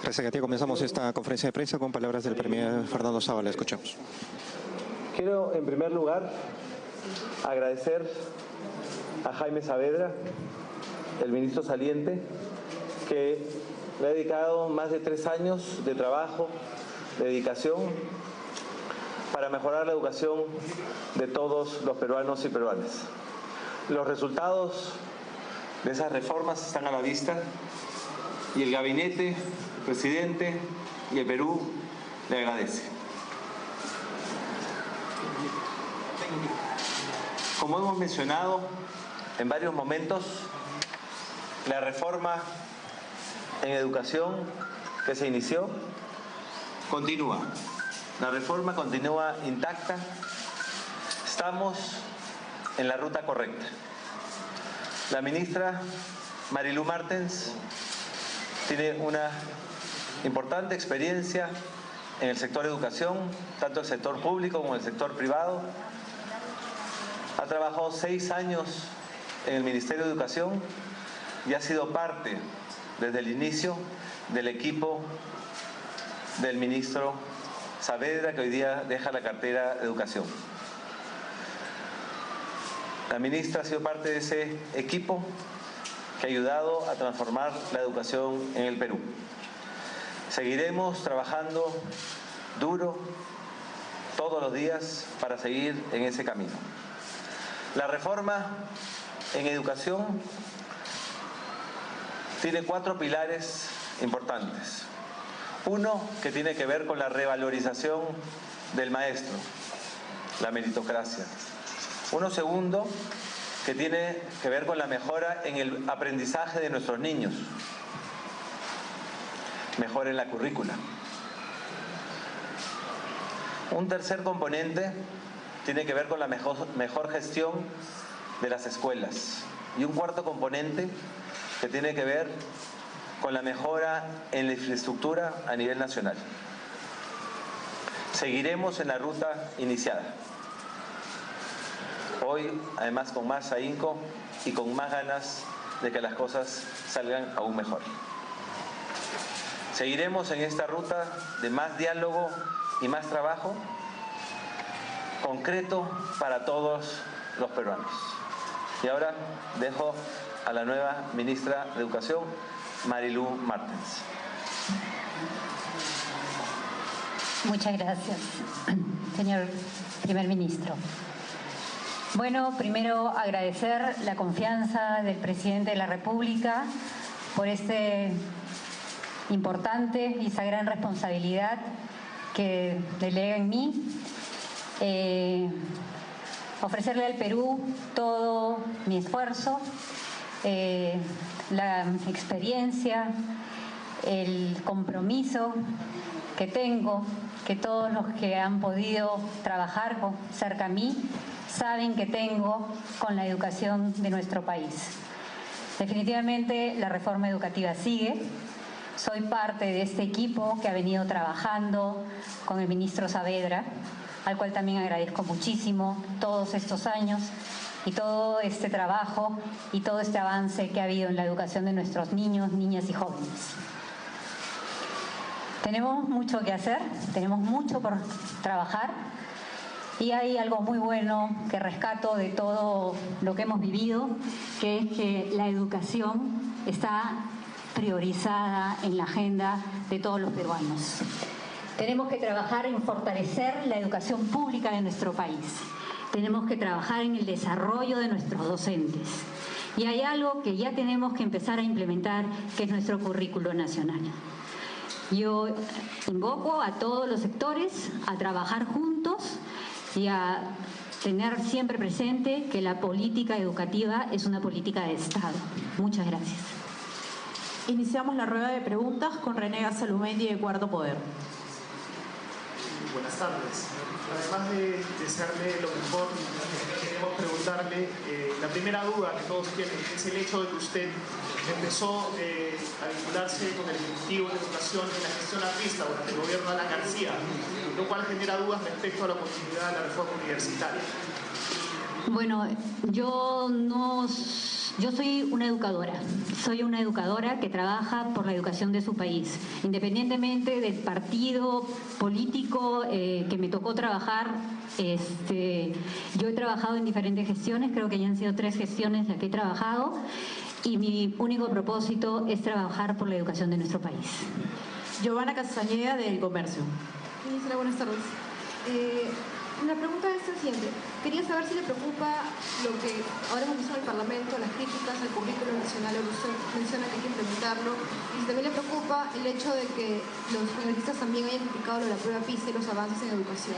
Gracias, Katia. Comenzamos esta conferencia de prensa con palabras del premier Fernando Zavala. Escuchamos. Quiero, en primer lugar, agradecer a Jaime Saavedra, el ministro saliente, que le ha dedicado más de 3 años de trabajo, de dedicación, para mejorar la educación de todos los peruanos y peruanas. Los resultados de esas reformas están a la vista y el gabinete, el presidente y el Perú le agradece. Como hemos mencionado en varios momentos, la reforma en educación que se inició continúa. La reforma continúa intacta. Estamos en la ruta correcta. La ministra Marilú Martens tiene una importante experiencia en el sector educación, tanto el sector público como el sector privado. Ha trabajado 6 años en el Ministerio de Educación y ha sido parte desde el inicio del equipo del ministro Saavedra, que hoy día deja la cartera de Educación. La ministra ha sido parte de ese equipo que ha ayudado a transformar la educación en el Perú. Seguiremos trabajando duro todos los días para seguir en ese camino. La reforma en educación tiene 4 pilares importantes. Uno, que tiene que ver con la revalorización del maestro, la meritocracia. Uno segundo, que tiene que ver con la mejora en el aprendizaje de nuestros niños, mejora en la currícula. Un tercer componente tiene que ver con la mejor gestión de las escuelas. Y un cuarto componente que tiene que ver con la mejora en la infraestructura a nivel nacional. Seguiremos en la ruta iniciada. Hoy, además, con más ahínco y con más ganas de que las cosas salgan aún mejor. Seguiremos en esta ruta de más diálogo y más trabajo concreto para todos los peruanos. Y ahora dejo a la nueva ministra de Educación, Marilú Martens. Muchas gracias, señor primer ministro. Bueno, primero agradecer la confianza del presidente de la República por este importante y esa gran responsabilidad que delega en mí. Ofrecerle al Perú todo mi esfuerzo, la experiencia, el compromiso que tengo, que todos los que han podido trabajar cerca a mí saben que tengo con la educación de nuestro país. Definitivamente la reforma educativa sigue. Soy parte de este equipo que ha venido trabajando con el ministro Saavedra, al cual también agradezco muchísimo todos estos años y todo este trabajo y todo este avance que ha habido en la educación de nuestros niños, niñas y jóvenes. Tenemos mucho que hacer, tenemos mucho por trabajar y hay algo muy bueno que rescato de todo lo que hemos vivido, que es que la educación está priorizada en la agenda de todos los peruanos. Tenemos que trabajar en fortalecer la educación pública de nuestro país. Tenemos que trabajar en el desarrollo de nuestros docentes. Y hay algo que ya tenemos que empezar a implementar, que es nuestro currículo nacional. Yo invoco a todos los sectores a trabajar juntos y a tener siempre presente que la política educativa es una política de Estado. Muchas gracias. Iniciamos la rueda de preguntas con René Gazalumendi de Cuarto Poder. Buenas tardes. Además de desearle lo mejor, queremos preguntarle, la primera duda que todos tienen es el hecho de que usted empezó a vincularse con el Ejecutivo de Educación en la gestión aprista durante el gobierno de Alan García, lo cual genera dudas respecto a la continuidad de la reforma universitaria. Bueno, yo Yo soy una educadora que trabaja por la educación de su país, independientemente del partido político que me tocó trabajar. Yo he trabajado en diferentes gestiones, creo que ya han sido 3 gestiones las que he trabajado, y mi único propósito es trabajar por la educación de nuestro país. Giovanna Castañeda, del Comercio. Ministra, buenas tardes. La pregunta es la siguiente. Quería saber si le preocupa lo que ahora hemos visto en el Parlamento, las críticas al currículo nacional, usted menciona que hay que implementarlo, y si también le preocupa el hecho de que los congresistas también hayan criticado lo de la prueba PISA y los avances en educación.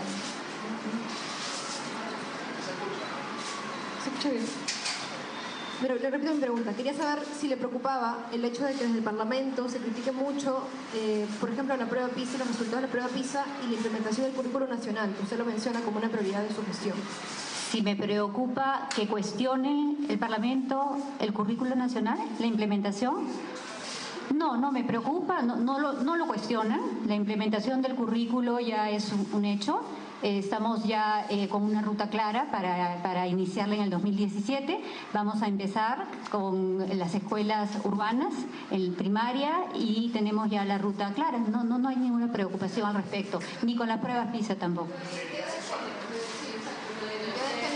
¿Se escucha bien? Pero le repito mi pregunta. Quería saber si le preocupaba el hecho de que desde el Parlamento se critique mucho, por ejemplo, la prueba PISA, los resultados de la prueba PISA y la implementación del currículo nacional, que usted lo menciona como una prioridad de su gestión. Si me preocupa que cuestione el Parlamento el currículo nacional, la implementación. No me preocupa, no lo cuestionan. La implementación del currículo ya es un hecho. Estamos ya con una ruta clara para iniciarla en el 2017. Vamos a empezar con las escuelas urbanas, en primaria, y tenemos ya la ruta clara. No hay ninguna preocupación al respecto, ni con las pruebas PISA tampoco.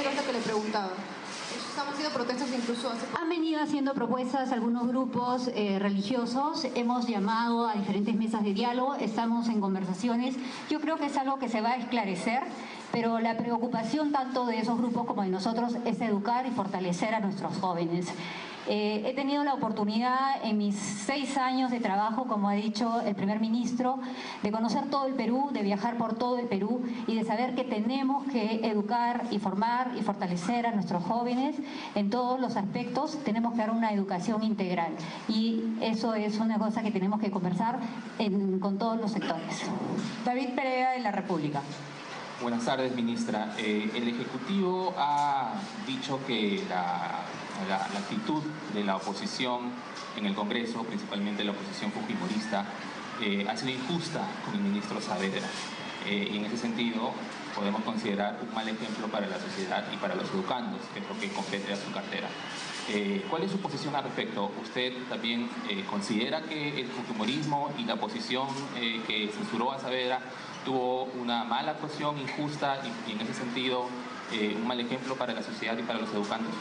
¿Qué es lo que le preguntaba? Estamos haciendo protestas incluso hace... Han venido haciendo propuestas algunos grupos religiosos, hemos llamado a diferentes mesas de diálogo, estamos en conversaciones. Yo creo que es algo que se va a esclarecer, pero la preocupación tanto de esos grupos como de nosotros es educar y fortalecer a nuestros jóvenes. He tenido la oportunidad en mis 6 años de trabajo, como ha dicho el primer ministro, de conocer todo el Perú, de viajar por todo el Perú y de saber que tenemos que educar y formar y fortalecer a nuestros jóvenes en todos los aspectos. Tenemos que dar una educación integral y eso es una cosa que tenemos que conversar con todos los sectores. David Perea, de La República. Buenas tardes, ministra. El Ejecutivo ha dicho que la actitud de la oposición en el Congreso, principalmente la oposición fujimorista, ha sido injusta con el ministro Saavedra. Y en ese sentido podemos considerar un mal ejemplo para la sociedad y para los educandos, que es lo que compete a su cartera. ¿Cuál es su posición al respecto? ¿Usted también considera que el fujimorismo y la oposición que censuró a Saavedra tuvo una mala actuación, injusta y en ese sentido un mal ejemplo para la sociedad y para los educandos?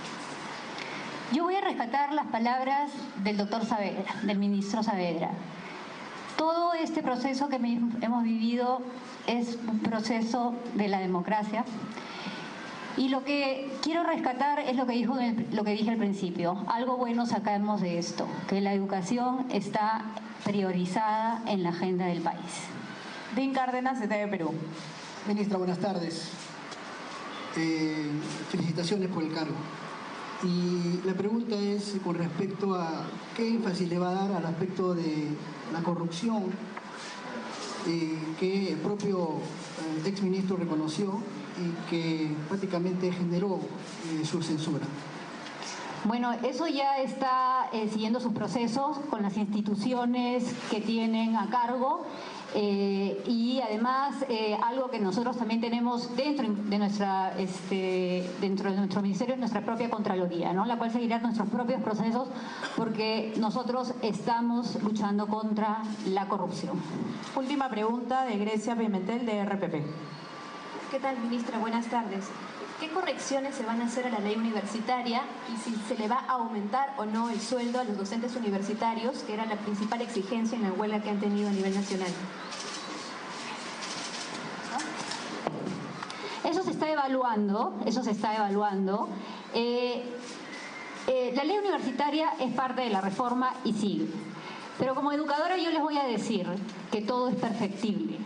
Yo voy a rescatar las palabras del doctor Saavedra, del ministro Saavedra. Todo este proceso que hemos vivido es un proceso de la democracia. Y lo que quiero rescatar es lo que dije al principio. Algo bueno sacamos de esto, que la educación está priorizada en la agenda del país. Dean Cárdenas, de TV Perú. Ministra, buenas tardes. Felicitaciones por el cargo. Y la pregunta es con respecto a qué énfasis le va a dar al aspecto de la corrupción que el propio exministro reconoció y que prácticamente generó su censura. Bueno, eso ya está siguiendo sus procesos con las instituciones que tienen a cargo. Y además algo que nosotros también tenemos dentro de nuestro ministerio es nuestra propia Contraloría, ¿no? La cual seguirá nuestros propios procesos porque nosotros estamos luchando contra la corrupción. Última pregunta de Grecia Pimentel, de RPP. ¿Qué tal, ministra? Buenas tardes. ¿Qué correcciones se van a hacer a la ley universitaria y si se le va a aumentar o no el sueldo a los docentes universitarios, que era la principal exigencia en la huelga que han tenido a nivel nacional? Eso se está evaluando, la ley universitaria es parte de la reforma y sigue. Pero como educadora yo les voy a decir que todo es perfectible,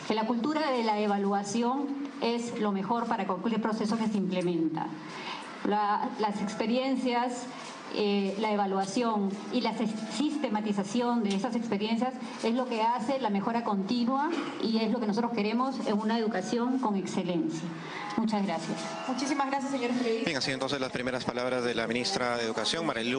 que la cultura de la evaluación es lo mejor para cualquier proceso que se implementa. Las experiencias, la evaluación y la sistematización de esas experiencias es lo que hace la mejora continua y es lo que nosotros queremos en una educación con excelencia. Muchas gracias. Muchísimas gracias, señores periodistas. Bien, así entonces las primeras palabras de la ministra de Educación, Marelú